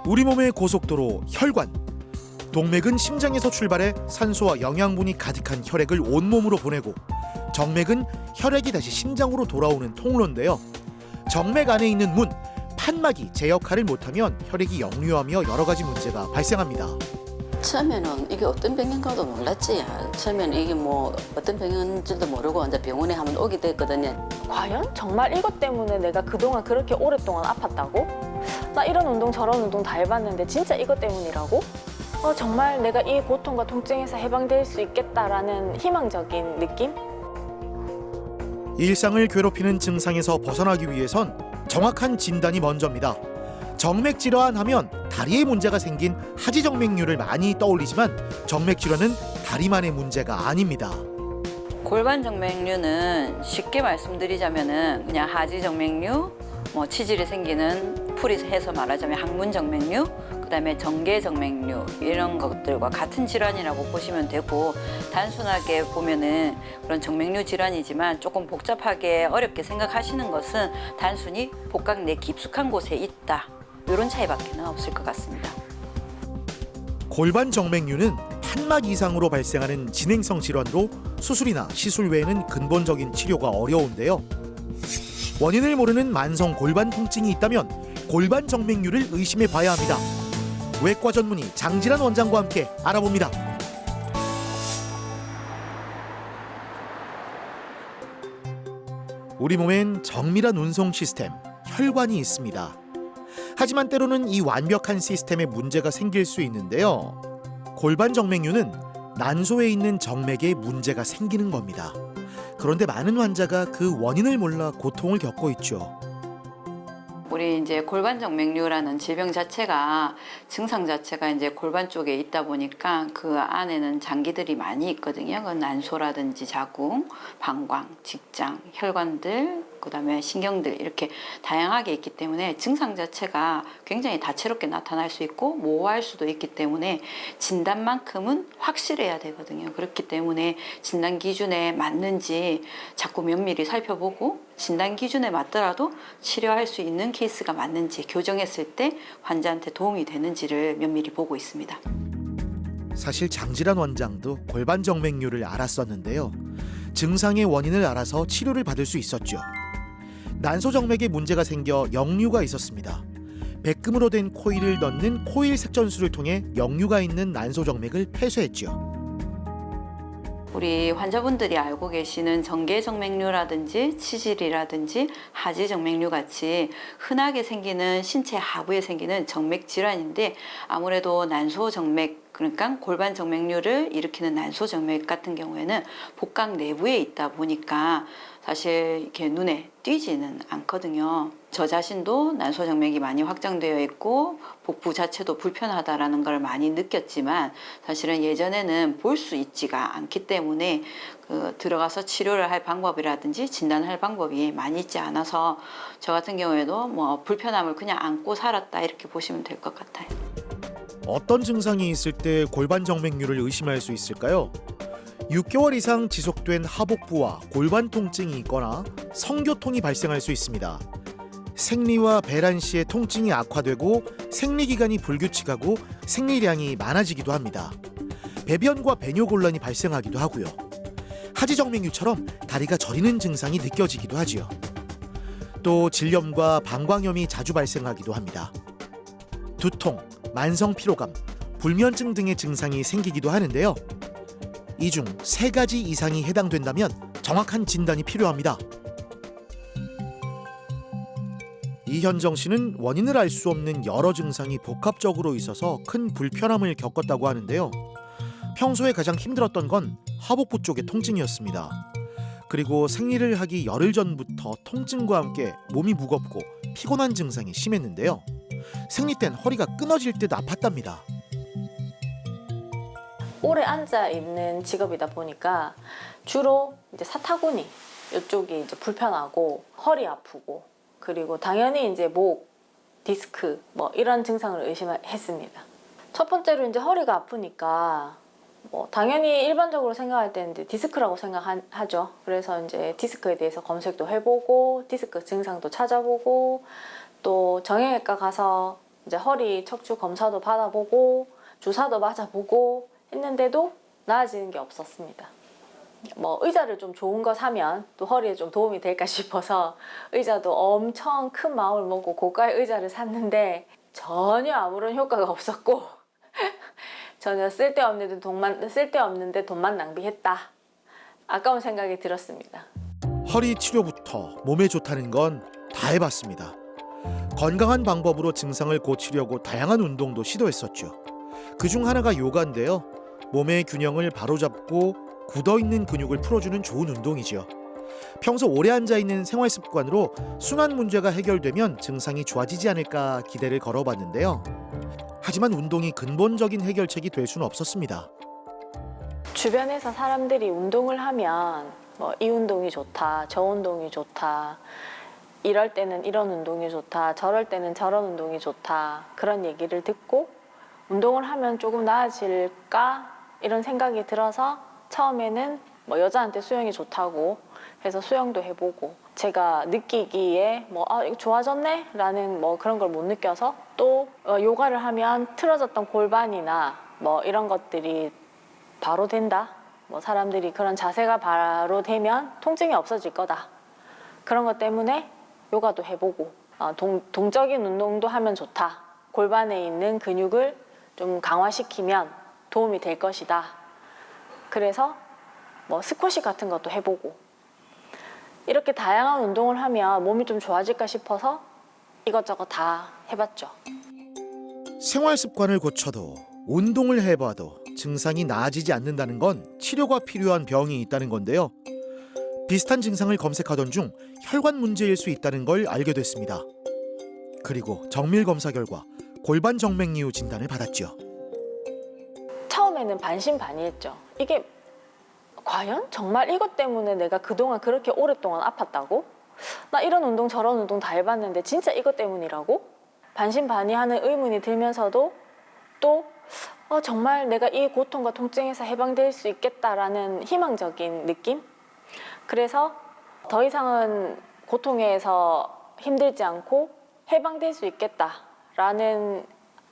우리 몸의 고속도로 혈관. 동맥은 심장에서 출발해 산소와 영양분이 가득한 혈액을 온몸으로 보내고, 정맥은 혈액이 다시 심장으로 돌아오는 통로인데요. 정맥 안에 있는 문, 판막이 제 역할을 못하면 혈액이 역류하며 여러 가지 문제가 발생합니다. 처음에는 이게 어떤 병인가도 몰랐지. 처음에는 이게 뭐 어떤 병인지도 모르고 이제 병원에 한번 오게 됐거든요. 과연 정말 이것 때문에 내가 그동안 그렇게 오랫동안 아팠다고? 나 이런 운동 저런 운동 다 해봤는데 진짜 이것 때문이라고? 정말 내가 이 고통과 통증에서 해방될 수 있겠다라는 희망적인 느낌? 일상을 괴롭히는 증상에서 벗어나기 위해선 정확한 진단이 먼저입니다. 정맥 질환 하면 다리에 문제가 생긴 하지정맥류를 많이 떠올리지만 정맥 질환은 다리만의 문제가 아닙니다. 골반 정맥류는 쉽게 말씀드리자면은 그냥 하지 정맥류, 뭐 치질이 생기는 풀이 해서 말하자면 항문 정맥류, 그다음에 정계 정맥류 이런 것들과 같은 질환이라고 보시면 되고, 단순하게 보면은 그런 정맥류 질환이지만 조금 복잡하게 어렵게 생각하시는 것은 단순히 복각 내 깊숙한 곳에 있다, 이런 차이밖에는 없을 것 같습니다. 골반 정맥류는 판막 이상으로 발생하는 진행성 질환으로 수술이나 시술 외에는 근본적인 치료가 어려운데요. 원인을 모르는 만성 골반 통증이 있다면 골반 정맥류를 의심해 봐야 합니다. 외과 전문의 장질환 원장과 함께 알아봅니다. 우리 몸엔 정밀한 운송 시스템, 혈관이 있습니다. 하지만 때로는 이 완벽한 시스템에 문제가 생길 수 있는데요. 골반 정맥류는 난소에 있는 정맥에 문제가 생기는 겁니다. 그런데 많은 환자가 그 원인을 몰라 고통을 겪고 있죠. 우리 이제 골반 정맥류라는 질병 자체가, 증상 자체가 이제 골반 쪽에 있다 보니까 그 안에는 장기들이 많이 있거든요. 그 난소라든지 자궁, 방광, 직장, 혈관들, 그다음에 신경들 이렇게 다양하게 있기 때문에 증상 자체가 굉장히 다채롭게 나타날 수 있고 모호할 수도 있기 때문에 진단만큼은 확실해야 되거든요. 그렇기 때문에 진단 기준에 맞는지 자꾸 면밀히 살펴보고, 진단 기준에 맞더라도 치료할 수 있는 케이스가 맞는지, 교정했을 때 환자한테 도움이 되는지를 면밀히 보고 있습니다. 사실 장질환 원장도 골반 정맥류를 앓았었는데요. 증상의 원인을 알아서 치료를 받을 수 있었죠. 난소 정맥에 문제가 생겨 역류가 있었습니다. 백금으로 된 코일을 넣는 코일 색전술을 통해 역류가 있는 난소 정맥을 폐쇄했죠. 우리 환자분들이 알고 계시는 정계정맥류라든지 치질이라든지 하지정맥류 같이 흔하게 생기는 신체 하부에 생기는 정맥 질환인데, 아무래도 난소정맥, 그러니까 골반 정맥류를 일으키는 난소정맥 같은 경우에는 복각 내부에 있다 보니까 사실 이렇게 눈에 띄지는 않거든요. 저 자신도 난소정맥이 많이 확장되어 있고 복부 자체도 불편하다라는 걸 많이 느꼈지만, 사실은 예전에는 볼 수 있지가 않기 때문에 들어가서 치료를 할 방법이라든지 진단할 방법이 많이 있지 않아서 저 같은 경우에도 뭐 불편함을 그냥 안고 살았다, 이렇게 보시면 될 것 같아요. 어떤 증상이 있을 때 골반 정맥류를 의심할 수 있을까요? 6개월 이상 지속된 하복부와 골반 통증이 있거나 성교통이 발생할 수 있습니다. 생리와 배란 시에 통증이 악화되고 생리기간이 불규칙하고 생리량이 많아지기도 합니다. 배변과 배뇨곤란이 발생하기도 하고요. 하지정맥류처럼 다리가 저리는 증상이 느껴지기도 하지요. 또 질염과 방광염이 자주 발생하기도 합니다. 두통, 만성 피로감, 불면증 등의 증상이 생기기도 하는데요. 이 중 3가지 이상이 해당된다면 정확한 진단이 필요합니다. 이현정 씨는 원인을 알 수 없는 여러 증상이 복합적으로 있어서 큰 불편함을 겪었다고 하는데요. 평소에 가장 힘들었던 건 하복부 쪽의 통증이었습니다. 그리고 생리를 하기 열흘 전부터 통증과 함께 몸이 무겁고 피곤한 증상이 심했는데요. 생리 땐 허리가 끊어질 듯 아팠답니다. 오래 앉아 있는 직업이다 보니까 주로 이제 사타구니 이쪽이 이제 불편하고 허리 아프고, 그리고 당연히 이제 목, 디스크 뭐 이런 증상을 의심했습니다. 첫 번째로 이제 허리가 아프니까 뭐 당연히 일반적으로 생각할 때는 이제 디스크라고 생각하죠. 그래서 이제 디스크에 대해서 검색도 해보고 디스크 증상도 찾아보고, 또 정형외과 가서 이제 허리 척추 검사도 받아보고 주사도 맞아보고 했는데도 나아지는 게 없었습니다. 뭐 의자를 좀 좋은 거 사면 또 허리에 좀 도움이 될까 싶어서 의자도 엄청 큰 마음을 먹고 고가의 의자를 샀는데 전혀 아무런 효과가 없었고 전혀 쓸데없는데 돈만 낭비했다. 아까운 생각이 들었습니다. 허리 치료부터 몸에 좋다는 건 다 해봤습니다. 건강한 방법으로 증상을 고치려고 다양한 운동도 시도했었죠. 그중 하나가 요가인데요. 몸의 균형을 바로잡고 굳어있는 근육을 풀어주는 좋은 운동이죠. 평소 오래 앉아있는 생활 습관으로 순환 문제가 해결되면 증상이 좋아지지 않을까 기대를 걸어봤는데요. 하지만 운동이 근본적인 해결책이 될 수는 없었습니다. 주변에서 사람들이 운동을 하면 뭐 이 운동이 좋다, 저 운동이 좋다, 이럴 때는 이런 운동이 좋다, 저럴 때는 저런 운동이 좋다, 그런 얘기를 듣고 운동을 하면 조금 나아질까 이런 생각이 들어서 처음에는 뭐 여자한테 수영이 좋다고 해서 수영도 해보고 제가 느끼기에 뭐 이거 좋아졌네? 라는 뭐 그런 걸 못 느껴서 또 요가를 하면 틀어졌던 골반이나 뭐 이런 것들이 바로 된다. 뭐 사람들이 그런 자세가 바로 되면 통증이 없어질 거다. 그런 것 때문에 요가도 해보고 동적인 운동도 하면 좋다. 골반에 있는 근육을 좀 강화시키면 도움이 될 것이다. 그래서 뭐 스쿼시 같은 것도 해보고 이렇게 다양한 운동을 하면 몸이 좀 좋아질까 싶어서 이것저것 다 해봤죠. 생활 습관을 고쳐도 운동을 해봐도 증상이 나아지지 않는다는 건 치료가 필요한 병이 있다는 건데요. 비슷한 증상을 검색하던 중 혈관 문제일 수 있다는 걸 알게 됐습니다. 그리고 정밀 검사 결과 골반 정맥류 진단을 받았죠. 처음에는 반신반의했죠. 이게 과연 정말 이것 때문에 내가 그동안 그렇게 오랫동안 아팠다고? 나 이런 운동 저런 운동 다 해봤는데 진짜 이것 때문이라고? 반신반의하는 의문이 들면서도 또 정말 내가 이 고통과 통증에서 해방될 수 있겠다라는 희망적인 느낌? 그래서 더 이상은 고통에서 힘들지 않고 해방될 수 있겠다라는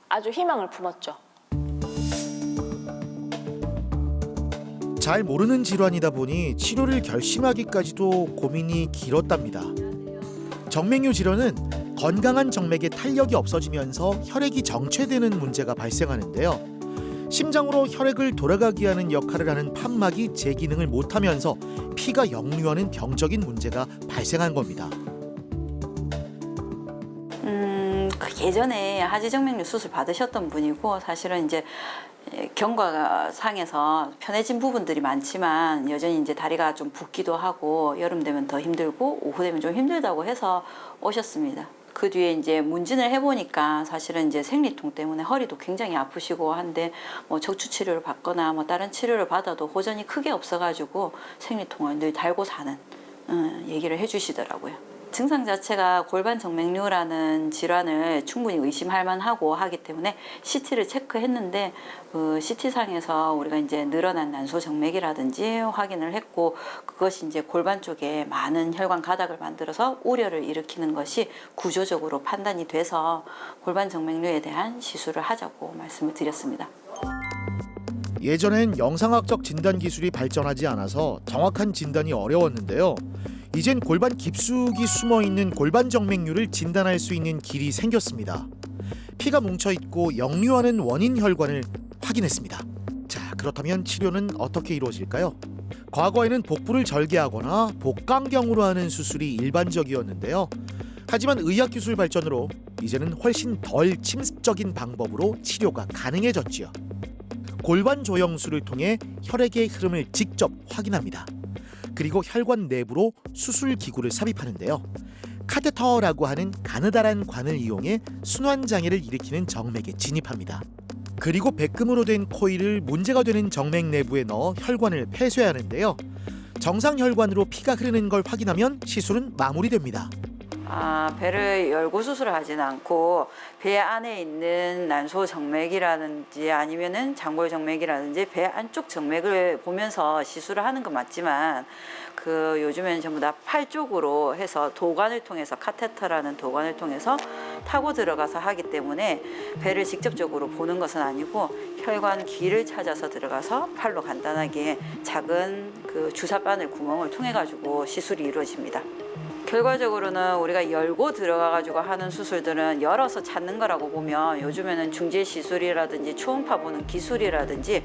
아주 희망을 품었죠. 잘 모르는 질환이다 보니 치료를 결심하기까지도 고민이 길었답니다. 정맥류 질환은 건강한 정맥에 탄력이 없어지면서 혈액이 정체되는 문제가 발생하는데요. 심장으로 혈액을 돌아가게 하는 역할을 하는 판막이 제 기능을 못하면서 피가 역류하는 병적인 문제가 발생한 겁니다. 예전에 하지정맥류 수술 받으셨던 분이고 사실은 이제 경과상에서 편해진 부분들이 많지만 여전히 이제 다리가 좀 붓기도 하고 여름 되면 더 힘들고 오후 되면 좀 힘들다고 해서 오셨습니다. 그 뒤에 이제 문진을 해보니까 사실은 이제 생리통 때문에 허리도 굉장히 아프시고 한데 뭐 척추 치료를 받거나 뭐 다른 치료를 받아도 호전이 크게 없어가지고 생리통을 늘 달고 사는 얘기를 해주시더라고요. 증상 자체가 골반 정맥류라는 질환을 충분히 의심할 만하고 하기 때문에 CT를 체크했는데 그 CT상에서 우리가 이제 늘어난 난소 정맥이라든지 확인을 했고 그것이 이제 골반 쪽에 많은 혈관 가닥을 만들어서 우려를 일으키는 것이 구조적으로 판단이 돼서 골반 정맥류에 대한 시술을 하자고 말씀을 드렸습니다. 예전엔 영상학적 진단 기술이 발전하지 않아서 정확한 진단이 어려웠는데요. 이젠 골반 깊숙이 숨어있는 골반 정맥류를 진단할 수 있는 길이 생겼습니다. 피가 뭉쳐있고 역류하는 원인 혈관을 확인했습니다. 자, 그렇다면 치료는 어떻게 이루어질까요? 과거에는 복부를 절개하거나 복강경으로 하는 수술이 일반적이었는데요. 하지만 의학기술 발전으로 이제는 훨씬 덜 침습적인 방법으로 치료가 가능해졌지요. 골반 조영술을 통해 혈액의 흐름을 직접 확인합니다. 그리고 혈관 내부로 수술 기구를 삽입하는데요. 카테터라고 하는 가느다란 관을 이용해 순환 장애를 일으키는 정맥에 진입합니다. 그리고 백금으로 된 코일을 문제가 되는 정맥 내부에 넣어 혈관을 폐쇄하는데요. 정상 혈관으로 피가 흐르는 걸 확인하면 시술은 마무리됩니다. 배를 열고 수술을 하지는 않고 배 안에 있는 난소 정맥이라든지 아니면은 장골 정맥이라든지 배 안쪽 정맥을 보면서 시술을 하는 건 맞지만 요즘에는 전부 다 팔 쪽으로 해서 도관을 통해서 카테터라는 도관을 통해서 타고 들어가서 하기 때문에 배를 직접적으로 보는 것은 아니고 혈관 길을 찾아서 들어가서 팔로 간단하게 작은 주사바늘 구멍을 통해 가지고 시술이 이루어집니다. 결과적으로는 우리가 열고 들어가가지고 하는 수술들은 열어서 찾는 거라고 보면 요즘에는 중질 시술이라든지 초음파 보는 기술이라든지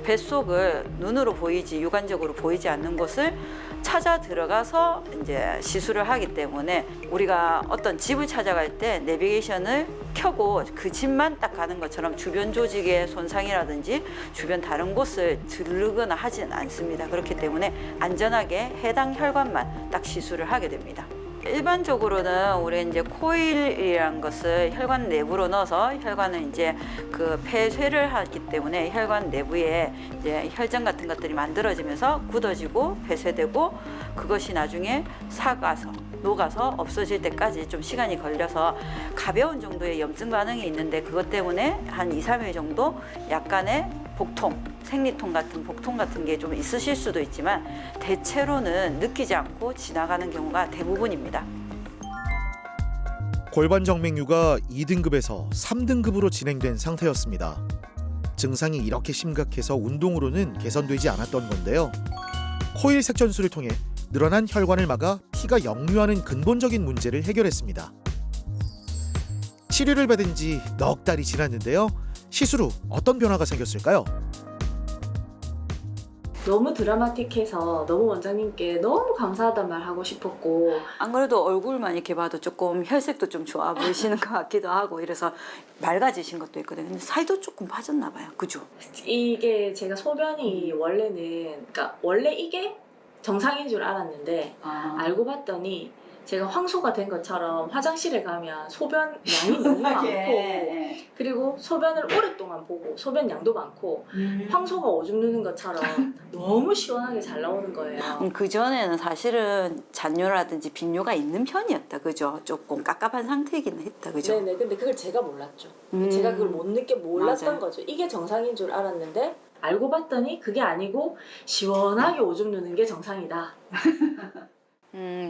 뱃속을 눈으로 보이지 육안적으로 보이지 않는 곳을 찾아 들어가서 이제 시술을 하기 때문에 우리가 어떤 집을 찾아갈 때 내비게이션을 켜고 그 집만 딱 가는 것처럼 주변 조직의 손상이라든지 주변 다른 곳을 들르거나 하지는 않습니다. 그렇기 때문에 안전하게 해당 혈관만 딱 시술을 하게 됩니다. 일반적으로는 우리 이제 코일이란 것을 혈관 내부로 넣어서 혈관을 이제 폐쇄를 하기 때문에 혈관 내부에 이제 혈전 같은 것들이 만들어지면서 굳어지고 폐쇄되고 그것이 나중에 녹아서 없어질 때까지 좀 시간이 걸려서 가벼운 정도의 염증 반응이 있는데 그것 때문에 한 2, 3일 정도 약간의 복통, 생리통 같은 복통 같은 게 좀 있으실 수도 있지만 대체로는 느끼지 않고 지나가는 경우가 대부분입니다. 골반 정맥류가 2등급에서 3등급으로 진행된 상태였습니다. 증상이 이렇게 심각해서 운동으로는 개선되지 않았던 건데요. 코일 색전술을 통해 늘어난 혈관을 막아 피가 역류하는 근본적인 문제를 해결했습니다. 치료를 받은 지 넉 달이 지났는데요. 시술 후 어떤 변화가 생겼을까요? 너무 드라마틱해서 너무 원장님께 너무 감사하단 말 하고 싶었고 안 그래도 얼굴만 이렇게 봐도 조금 혈색도 좀 좋아 보이시는 것 같기도 하고 이래서 맑아지신 것도 있거든요. 근데 살도 조금 빠졌나 봐요. 그죠? 이게 제가 소변이 그러니까 원래 이게 정상인 줄 알았는데 알고 봤더니 제가 황소가 된 것처럼 화장실에 가면 소변 양이 너무 많고 그리고 소변을 오랫동안 보고 소변 양도 많고 황소가 오줌 누는 것처럼 너무 시원하게 잘 나오는 거예요. 그전에는 사실은 잔뇨라든지 빈뇨가 있는 편이었다. 그죠? 조금 깝깝한 상태이긴 했다. 그죠? 네네. 근데 그걸 제가 몰랐죠. 제가 그걸 몰랐던 맞아요. 거죠. 이게 정상인 줄 알았는데 알고 봤더니 그게 아니고 시원하게 오줌 누는 게 정상이다.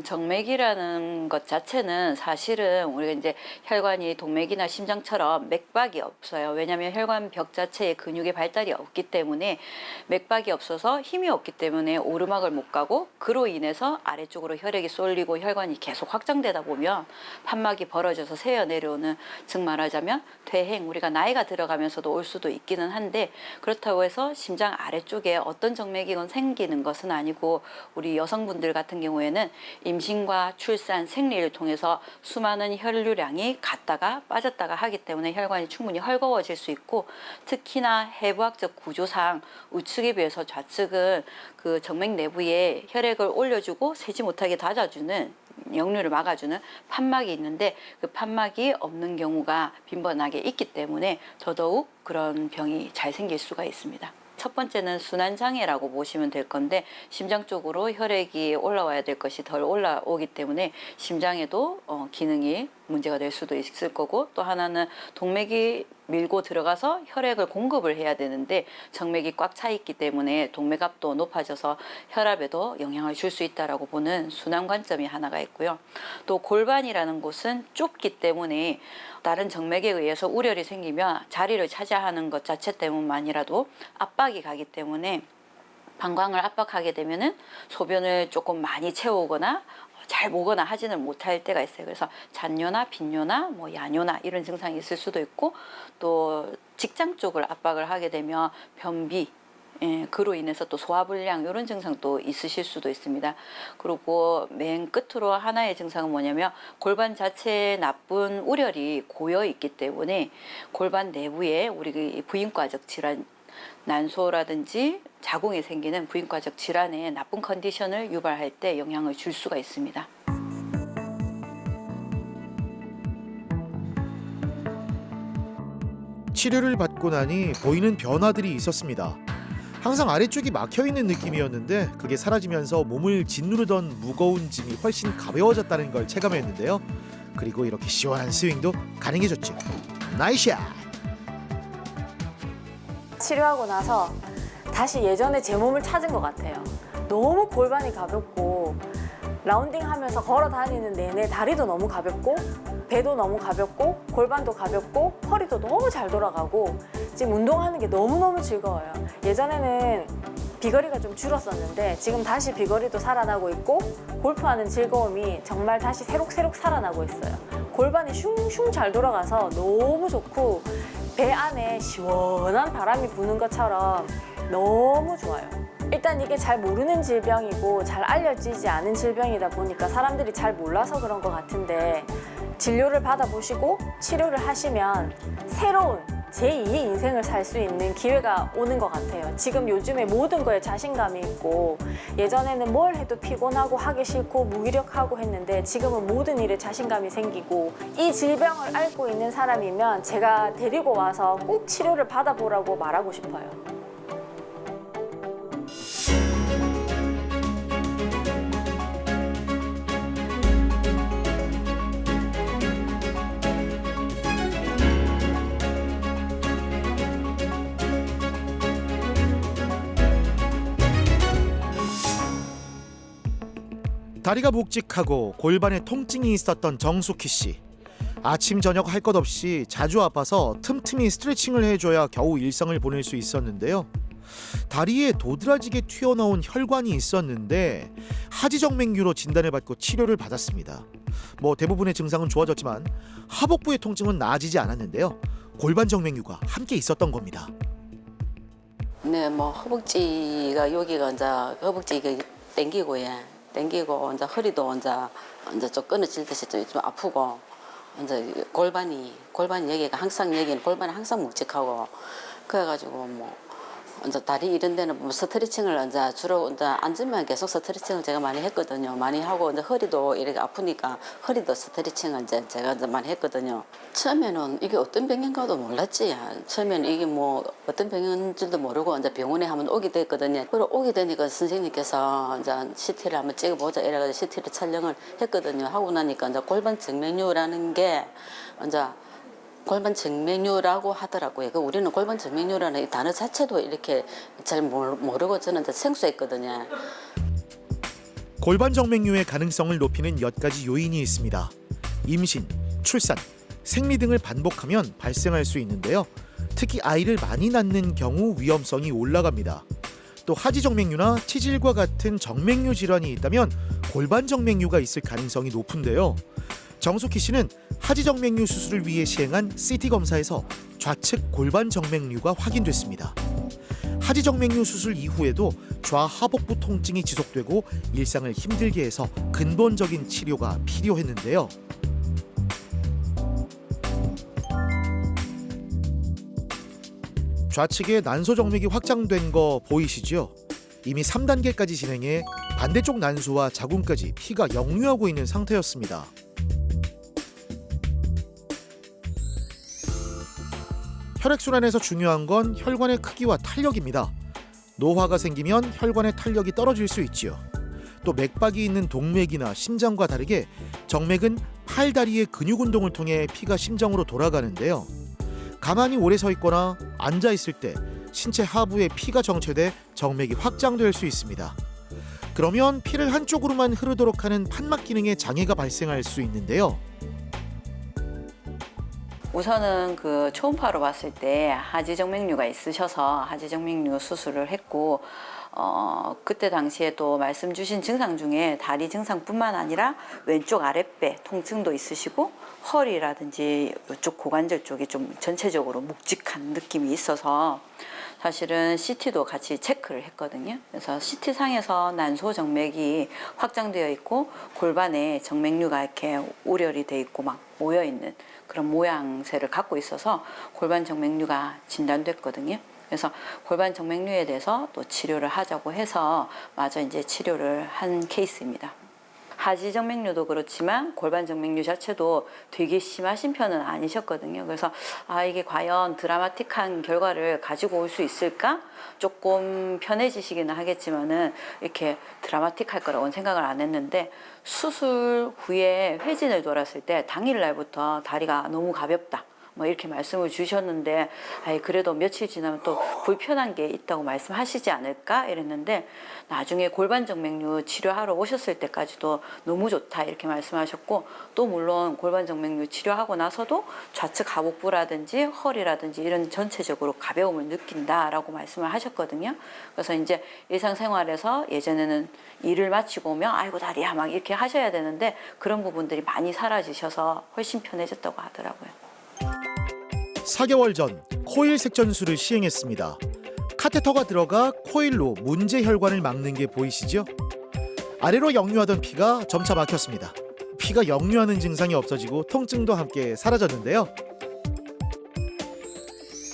정맥이라는 것 자체는 사실은 우리가 이제 혈관이 동맥이나 심장처럼 맥박이 없어요. 왜냐하면 혈관 벽 자체에 근육의 발달이 없기 때문에 맥박이 없어서 힘이 없기 때문에 오르막을 못 가고 그로 인해서 아래쪽으로 혈액이 쏠리고 혈관이 계속 확장되다 보면 판막이 벌어져서 새어 내려오는, 즉 말하자면 퇴행, 우리가 나이가 들어가면서도 올 수도 있기는 한데 그렇다고 해서 심장 아래쪽에 어떤 정맥이건 생기는 것은 아니고 우리 여성분들 같은 경우에는 임신과 출산, 생리를 통해서 수많은 혈류량이 갔다가 빠졌다가 하기 때문에 혈관이 충분히 헐거워질 수 있고 특히나 해부학적 구조상 우측에 비해서 좌측은 그 정맥 내부에 혈액을 올려주고 새지 못하게 닫아주는 역류를 막아주는 판막이 있는데 그 판막이 없는 경우가 빈번하게 있기 때문에 더더욱 그런 병이 잘 생길 수가 있습니다. 첫 번째는 순환장애라고 보시면 될 건데 심장 쪽으로 혈액이 올라와야 될 것이 덜 올라오기 때문에 심장에도 기능이 문제가 될 수도 있을 거고, 또 하나는 동맥이 밀고 들어가서 혈액을 공급을 해야 되는데 정맥이 꽉 차 있기 때문에 동맥압도 높아져서 혈압에도 영향을 줄 수 있다라고 보는 순환 관점이 하나가 있고요. 또 골반이라는 곳은 좁기 때문에 다른 정맥에 의해서 우열이 생기면 자리를 차지하는 것 자체 때문만이라도 압박이 가기 때문에 방광을 압박하게 되면은 소변을 조금 많이 채우거나 잘 모거나 하지는 못할 때가 있어요. 그래서 잔뇨나 빈뇨나 뭐 야뇨나 이런 증상이 있을 수도 있고, 또 직장 쪽을 압박을 하게 되면 변비, 그로 인해서 또 소화불량 이런 증상도 있으실 수도 있습니다. 그리고 맨 끝으로 하나의 증상은 뭐냐면 골반 자체에 나쁜 우열이 고여 있기 때문에 골반 내부에 우리 부인과적 질환, 난소라든지 자궁이 생기는 부인과적 질환에 나쁜 컨디션을 유발할 때 영향을 줄 수가 있습니다. 치료를 받고 나니 보이는 변화들이 있었습니다. 항상 아래쪽이 막혀있는 느낌이었는데 그게 사라지면서 몸을 짓누르던 무거운 짐이 훨씬 가벼워졌다는 걸 체감했는데요. 그리고 이렇게 시원한 스윙도 가능해졌죠. 나이스샷! 치료하고 나서 다시 예전에 제 몸을 찾은 것 같아요. 너무 골반이 가볍고 라운딩 하면서 걸어 다니는 내내 다리도 너무 가볍고 배도 너무 가볍고 골반도 가볍고 허리도 너무 잘 돌아가고 지금 운동하는 게 너무너무 즐거워요. 예전에는 비거리가 좀 줄었었는데 지금 다시 비거리도 살아나고 있고 골프하는 즐거움이 정말 다시 새록새록 살아나고 있어요. 골반이 슝슝 잘 돌아가서 너무 좋고 배 안에 시원한 바람이 부는 것처럼 너무 좋아요. 일단 이게 잘 모르는 질병이고 잘 알려지지 않은 질병이다 보니까 사람들이 잘 몰라서 그런 것 같은데 진료를 받아보시고 치료를 하시면 새로운 제2의 인생을 살 수 있는 기회가 오는 것 같아요. 지금 요즘에 모든 거에 자신감이 있고 예전에는 뭘 해도 피곤하고 하기 싫고 무기력하고 했는데 지금은 모든 일에 자신감이 생기고 이 질병을 앓고 있는 사람이면 제가 데리고 와서 꼭 치료를 받아보라고 말하고 싶어요. 다리가 묵직하고 골반에 통증이 있었던 정숙희 씨. 아침 저녁 할 것 없이 자주 아파서 틈틈이 스트레칭을 해줘야 겨우 일상을 보낼 수 있었는데요. 다리에 도드라지게 튀어나온 혈관이 있었는데 하지정맥류로 진단을 받고 치료를 받았습니다. 대부분의 증상은 좋아졌지만 하복부의 통증은 나아지지 않았는데요. 골반 정맥류가 함께 있었던 겁니다. 네, 허벅지가 여기가 이제 허벅지가 땡기고 땡기고 이제 허리도 이제 좀 끊어질 듯이 좀 아프고 이제 골반이 여기가 항상 여기는 골반이 항상 묵직하고 그래가지고 이제 다리 이런 데는 스트레칭을 이제 주로 이제 앉으면 계속 스트레칭을 제가 많이 했거든요. 많이 하고 이제 허리도 이렇게 아프니까 허리도 스트레칭을 이제 제가 이제 많이 했거든요. 처음에는 이게 어떤 병인가도 몰랐지. 처음에는 이게 어떤 병인 줄도 모르고 이제 병원에 한번 오게 됐거든요. 그리고 오게 되니까 선생님께서 이제 CT를 한번 찍어보자 이래가지고 CT를 촬영을 했거든요. 하고 나니까 이제 골반 정맥류라는 게 이제 골반 정맥류라고 하더라고요. 우리는 골반 정맥류라는 이 단어 자체도 이렇게 잘 모르고 저는 생소했거든요. 골반 정맥류의 가능성을 높이는 몇 가지 요인이 있습니다. 임신, 출산, 생리 등을 반복하면 발생할 수 있는데요. 특히 아이를 많이 낳는 경우 위험성이 올라갑니다. 또 하지정맥류나 치질과 같은 정맥류 질환이 있다면 골반 정맥류가 있을 가능성이 높은데요. 정숙희 씨는 하지정맥류 수술을 위해 시행한 CT 검사에서 좌측 골반 정맥류가 확인됐습니다. 하지정맥류 수술 이후에도 좌하복부 통증이 지속되고 일상을 힘들게 해서 근본적인 치료가 필요했는데요. 좌측에 난소정맥이 확장된 거 보이시죠? 이미 3단계까지 진행해 반대쪽 난소와 자궁까지 피가 역류하고 있는 상태였습니다. 혈액순환에서 중요한 건 혈관의 크기와 탄력입니다. 노화가 생기면 혈관의 탄력이 떨어질 수 있지요. 또 맥박이 있는 동맥이나 심장과 다르게 정맥은 팔다리의 근육 운동을 통해 피가 심장으로 돌아가는데요. 가만히 오래 서 있거나 앉아 있을 때 신체 하부에 피가 정체돼 정맥이 확장될 수 있습니다. 그러면 피를 한쪽으로만 흐르도록 하는 판막 기능에 장애가 발생할 수 있는데요. 우선은 초음파로 봤을 때 하지정맥류가 있으셔서 하지정맥류 수술을 했고 그때 당시에 또 말씀 주신 증상 중에 다리 증상뿐만 아니라 왼쪽 아랫배 통증도 있으시고 허리라든지 이쪽 고관절 쪽이 좀 전체적으로 묵직한 느낌이 있어서 사실은 CT도 같이 체크를 했거든요. 그래서 CT상에서 난소 정맥이 확장되어 있고 골반에 정맥류가 이렇게 우열이 돼 있고 막 모여 있는 그런 모양새를 갖고 있어서 골반 정맥류가 진단됐거든요. 그래서 골반 정맥류에 대해서 또 치료를 하자고 해서 마저 이제 치료를 한 케이스입니다. 하지 정맥류도 그렇지만 골반 정맥류 자체도 되게 심하신 편은 아니셨거든요. 그래서 이게 과연 드라마틱한 결과를 가지고 올 수 있을까? 조금 편해지시기는 하겠지만은 이렇게 드라마틱할 거라고는 생각을 안 했는데, 수술 후에 회진을 돌았을 때 당일 날부터 다리가 너무 가볍다, 뭐 이렇게 말씀을 주셨는데, 그래도 며칠 지나면 또 불편한 게 있다고 말씀하시지 않을까 이랬는데, 나중에 골반 정맥류 치료하러 오셨을 때까지도 너무 좋다 이렇게 말씀하셨고, 또 물론 골반 정맥류 치료하고 나서도 좌측 하복부라든지 허리라든지 이런 전체적으로 가벼움을 느낀다라고 말씀을 하셨거든요. 그래서 이제 일상생활에서 예전에는 일을 마치고 오면 아이고 다리야 막 이렇게 하셔야 되는데, 그런 부분들이 많이 사라지셔서 훨씬 편해졌다고 하더라고요. 4개월 전 코일 색전술을 시행했습니다. 카테터가 들어가 코일로 문제 혈관을 막는 게 보이시죠? 아래로 역류하던 피가 점차 막혔습니다. 피가 역류하는 증상이 없어지고 통증도 함께 사라졌는데요.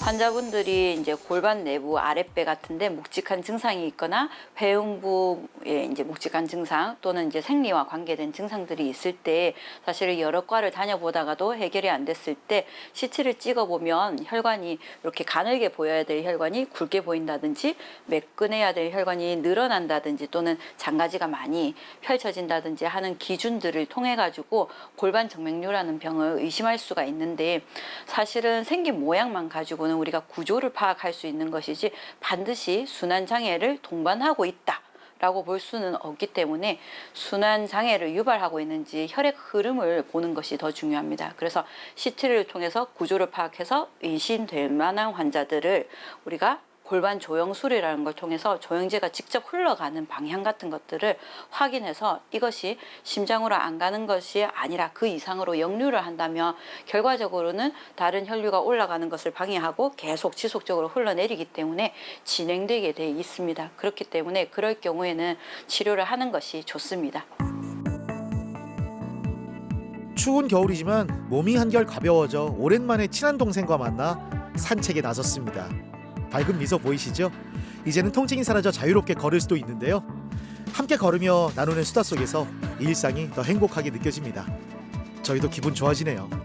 환자분들이 이제 골반 내부 아랫배 같은데 묵직한 증상이 있거나 회음부에 이제 묵직한 증상 또는 이제 생리와 관계된 증상들이 있을 때, 사실 여러 과를 다녀보다가도 해결이 안 됐을 때 CT를 찍어보면 혈관이 이렇게 가늘게 보여야 될 혈관이 굵게 보인다든지, 매끈해야 될 혈관이 늘어난다든지 또는 장가지가 많이 펼쳐진다든지 하는 기준들을 통해 가지고 골반 정맥류라는 병을 의심할 수가 있는데, 사실은 생긴 모양만 가지고는 우리가 구조를 파악할 수 있는 것이지 반드시 순환 장애를 동반하고 있다라고 볼 수는 없기 때문에, 순환 장애를 유발하고 있는지 혈액 흐름을 보는 것이 더 중요합니다. 그래서 CT를 통해서 구조를 파악해서 의심될 만한 환자들을 우리가 골반 조영술이라는 걸 통해서 조영제가 직접 흘러가는 방향 같은 것들을 확인해서, 이것이 심장으로 안 가는 것이 아니라 그 이상으로 역류를 한다면 결과적으로는 다른 혈류가 올라가는 것을 방해하고 계속 지속적으로 흘러내리기 때문에 진행되게 돼 있습니다. 그렇기 때문에 그럴 경우에는 치료를 하는 것이 좋습니다. 추운 겨울이지만 몸이 한결 가벼워져 오랜만에 친한 동생과 만나 산책에 나섰습니다. 밝은 미소 보이시죠? 이제는 통증이 사라져 자유롭게 걸을 수도 있는데요. 함께 걸으며 나누는 수다 속에서 일상이 더 행복하게 느껴집니다. 저희도 기분 좋아지네요.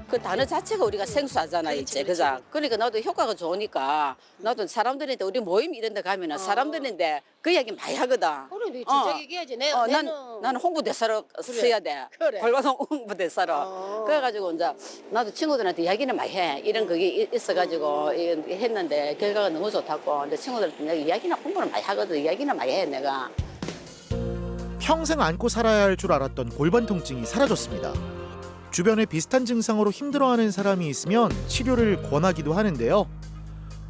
그 단어 자체가 우리가 생소하잖아, 이제. 그죠? 그러니까 나도 효과가 좋으니까, 나도 사람들한테 우리 모임 이런 데 가면은 사람들인데 그 이야기 많이 하거든. 그래, 진짜 얘기해야지. 나는 홍보대사로 써야 돼. 그래. 골반 홍보대사로. 그래가지고 이제 나도 친구들한테 이야기는 많이 해. 이런 그게 있어가지고 했는데 결과가 너무 좋다고. 근데 친구들한테 내가 이야기나 홍보를 많이 하거든. 이야기는 많이 해, 내가. 평생 안고 살아야 할 줄 알았던 골반 통증이 사라졌습니다. 주변에 비슷한 증상으로 힘들어하는 사람이 있으면 치료를 권하기도 하는데요.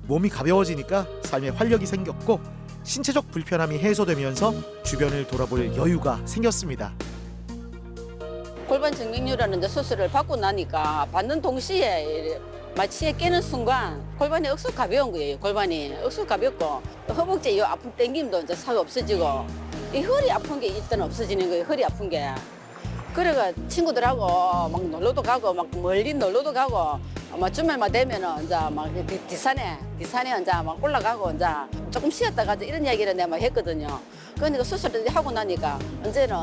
몸이 가벼워지니까 삶에 활력이 생겼고 신체적 불편함이 해소되면서 주변을 돌아볼 여유가 생겼습니다. 골반 정맥류라는 수술을 받고 나니까 받는 동시에 마취에 깨는 순간 골반이 억수 가벼운 거예요. 골반이 억수 가볍고 허벅지 이 아픈 땡김도 이제 싹 없어지고, 이 허리 아픈 게 일단 없어지는 거예요. 허리 아픈 게. 그래가 친구들하고 막 놀러도 가고 막 멀리 놀러도 가고, 막 주말만 되면은 이제 막 디산에 이제 막 올라가고 이제 조금 쉬었다 가자 이런 이야기를 내가 막 했거든요. 그러니까 수술을 하고 나니까 이제는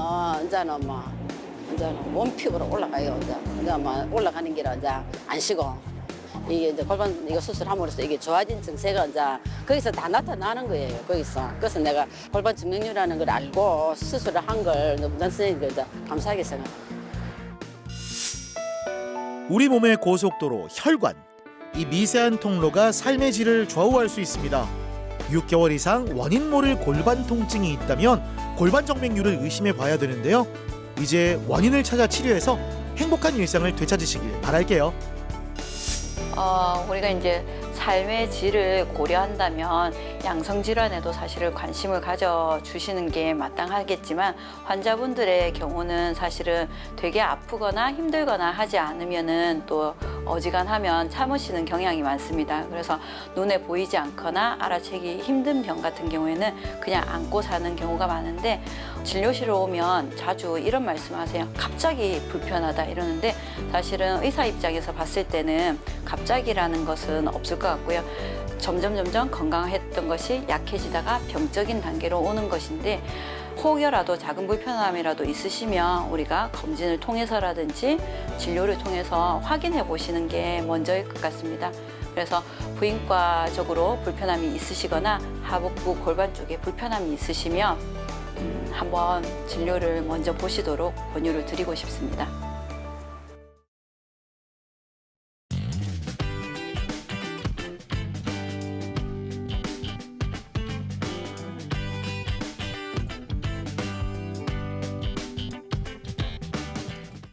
원픽으로 올라가요. 이제 막 올라가는 길은 이제 안 쉬고, 이게 이제 골반 이거 수술함으로써 이게 좋아진 증세가 이제 거기서 다 나타나는 거예요. 거기서. 그래서 내가 골반 정맥류라는 걸 알고 수술을 한 걸 문단 선생님께 이제 감사하게 생각합니다. 우리 몸의 고속도로 혈관, 이 미세한 통로가 삶의 질을 좌우할 수 있습니다. 6개월 이상 원인 모를 골반 통증이 있다면 골반 정맥류를 의심해 봐야 되는데요. 이제 원인을 찾아 치료해서 행복한 일상을 되찾으시길 바랄게요. 우리가 이제 삶의 질을 고려한다면 양성 질환에도 사실은 관심을 가져주시는 게 마땅하겠지만, 환자분들의 경우는 사실은 되게 아프거나 힘들거나 하지 않으면은 또 어지간하면 참으시는 경향이 많습니다. 그래서 눈에 보이지 않거나 알아채기 힘든 병 같은 경우에는 그냥 안고 사는 경우가 많은데, 진료실에 오면 자주 이런 말씀하세요. 갑자기 불편하다 이러는데, 사실은 의사 입장에서 봤을 때는 갑자기라는 것은 없을 것 같고요. 점점 건강했던 것이 약해지다가 병적인 단계로 오는 것인데, 혹여라도 작은 불편함이라도 있으시면 우리가 검진을 통해서라든지 진료를 통해서 확인해 보시는 게 먼저일 것 같습니다. 그래서 부인과적으로 불편함이 있으시거나 하복부 골반 쪽에 불편함이 있으시면 한번 진료를 먼저 보시도록 권유를 드리고 싶습니다.